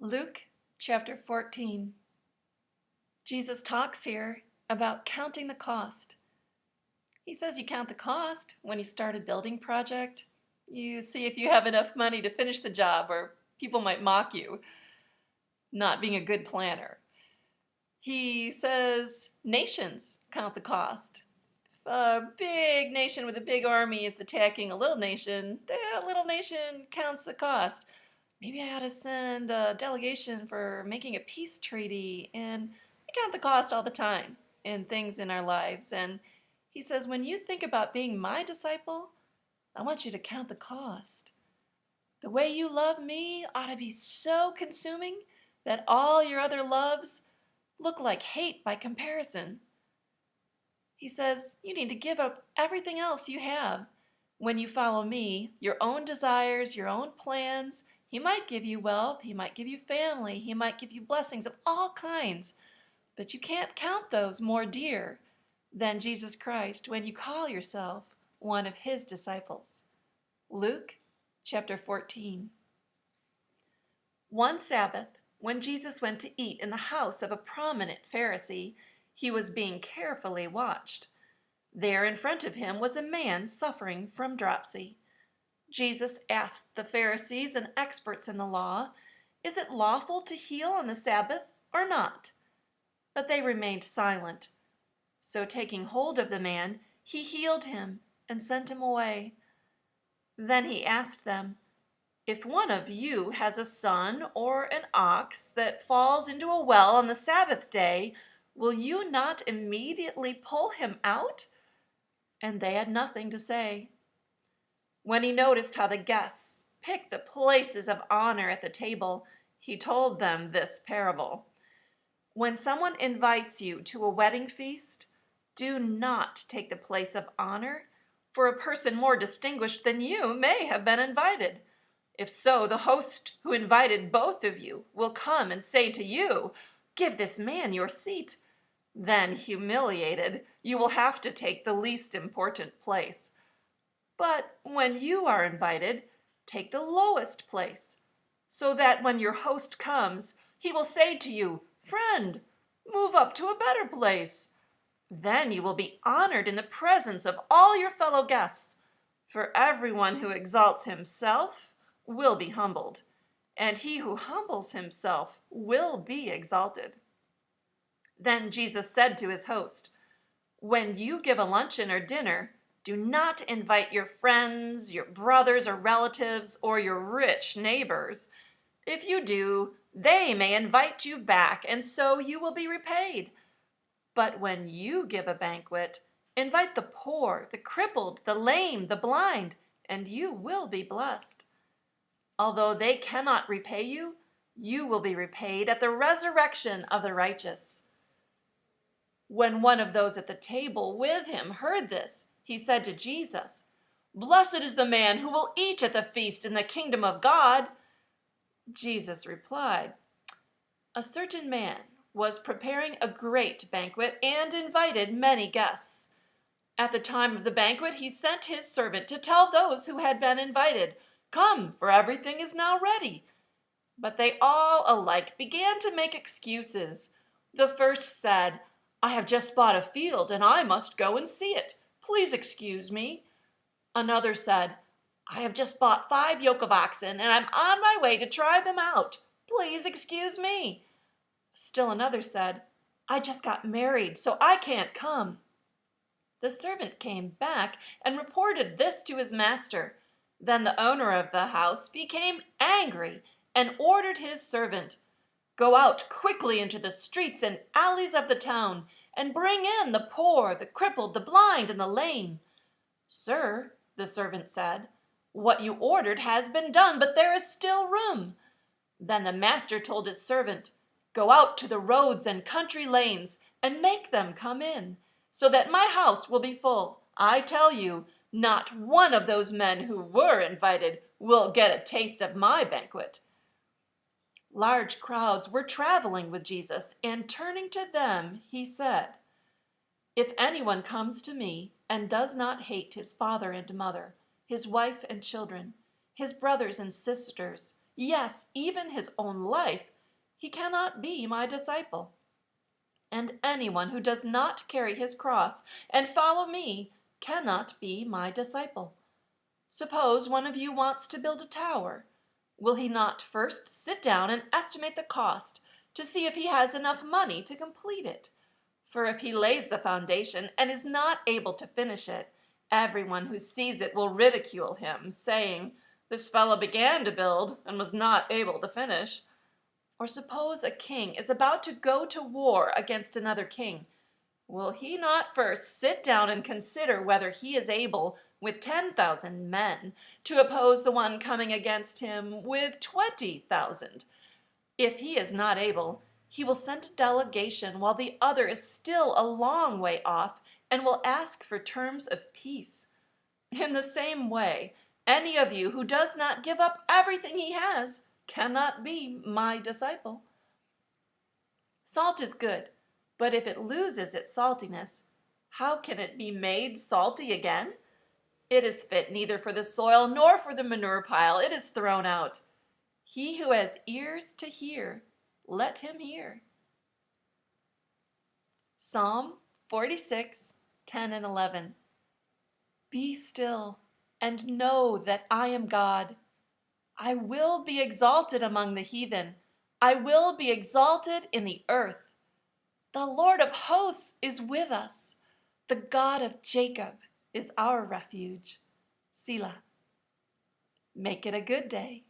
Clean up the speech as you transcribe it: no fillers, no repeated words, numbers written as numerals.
Luke chapter 14. Jesus talks here about counting the cost. He says you count the cost when you start a building project. You see if you have enough money to finish the job, or people might mock you not being a good planner. He says nations count the cost. If a big nation with a big army is attacking a little nation, that little nation counts the cost. Maybe I ought to send a delegation for making a peace treaty, and we count the cost all the time in things in our lives. And he says, when you think about being my disciple, I want you to count the cost. The way you love me ought to be so consuming that all your other loves look like hate by comparison. He says, you need to give up everything else you have when you follow me, your own desires, your own plans. He might give you wealth, he might give you family, he might give you blessings of all kinds, but you can't count those more dear than Jesus Christ when you call yourself one of his disciples. Luke chapter 14. One Sabbath, when Jesus went to eat in the house of a prominent Pharisee, he was being carefully watched. There in front of him was a man suffering from dropsy. Jesus asked the Pharisees and experts in the law, "Is it lawful to heal on the Sabbath or not?" But they remained silent. So taking hold of the man, he healed him and sent him away. Then he asked them, "If one of you has a son or an ox that falls into a well on the Sabbath day, will you not immediately pull him out?" And they had nothing to say. When he noticed how the guests picked the places of honor at the table, he told them this parable. When someone invites you to a wedding feast, do not take the place of honor, for a person more distinguished than you may have been invited. If so, the host who invited both of you will come and say to you, "Give this man your seat." Then, humiliated, you will have to take the least important place. But when you are invited, take the lowest place, so that when your host comes, he will say to you, "Friend, move up to a better place." Then you will be honored in the presence of all your fellow guests. For everyone who exalts himself will be humbled, and he who humbles himself will be exalted. Then Jesus said to his host, "When you give a luncheon or dinner, do not invite your friends, your brothers or relatives, or your rich neighbors. If you do, they may invite you back, and so you will be repaid. But when you give a banquet, invite the poor, the crippled, the lame, the blind, and you will be blessed. Although they cannot repay you, you will be repaid at the resurrection of the righteous." When one of those at the table with him heard this, he said to Jesus, "Blessed is the man who will eat at the feast in the kingdom of God." Jesus replied, "A certain man was preparing a great banquet and invited many guests. At the time of the banquet, he sent his servant to tell those who had been invited, 'Come, for everything is now ready.' But they all alike began to make excuses. The first said, 'I have just bought a field and I must go and see it. Please excuse me.' Another said, 'I have just bought 5 yoke of oxen and I'm on my way to try them out. Please excuse me.' Still another said, 'I just got married, so I can't come.' The servant came back and reported this to his master. Then the owner of the house became angry and ordered his servant, 'Go out quickly into the streets and alleys of the town and bring in the poor, the crippled, the blind, and the lame.' 'Sir,' the servant said, 'what you ordered has been done, but there is still room.' Then the master told his servant, 'Go out to the roads and country lanes and make them come in, so that my house will be full. I tell you, not one of those men who were invited will get a taste of my banquet.' Large crowds were traveling with Jesus, and turning to them, he said, 'If anyone comes to me and does not hate his father and mother, his wife and children, his brothers and sisters, yes, even his own life, he cannot be my disciple. And anyone who does not carry his cross and follow me cannot be my disciple. Suppose one of you wants to build a tower. Will he not first sit down and estimate the cost to see if he has enough money to complete it? For if he lays the foundation and is not able to finish it, everyone who sees it will ridicule him, saying, "This fellow began to build and was not able to finish." Or suppose a king is about to go to war against another king. Will he not first sit down and consider whether he is able, with 10,000 men, to oppose the one coming against him with 20,000? If he is not able, he will send a delegation while the other is still a long way off and will ask for terms of peace. In the same way, any of you who does not give up everything he has cannot be my disciple. Salt is good, but if it loses its saltiness, how can it be made salty again? It is fit neither for the soil nor for the manure pile. It is thrown out. He who has ears to hear, let him hear. Psalm 46, 10 and 11. Be still and know that I am God. I will be exalted among the heathen. I will be exalted in the earth. The Lord of hosts is with us. The God of Jacob is our refuge. Selah. Make it a good day.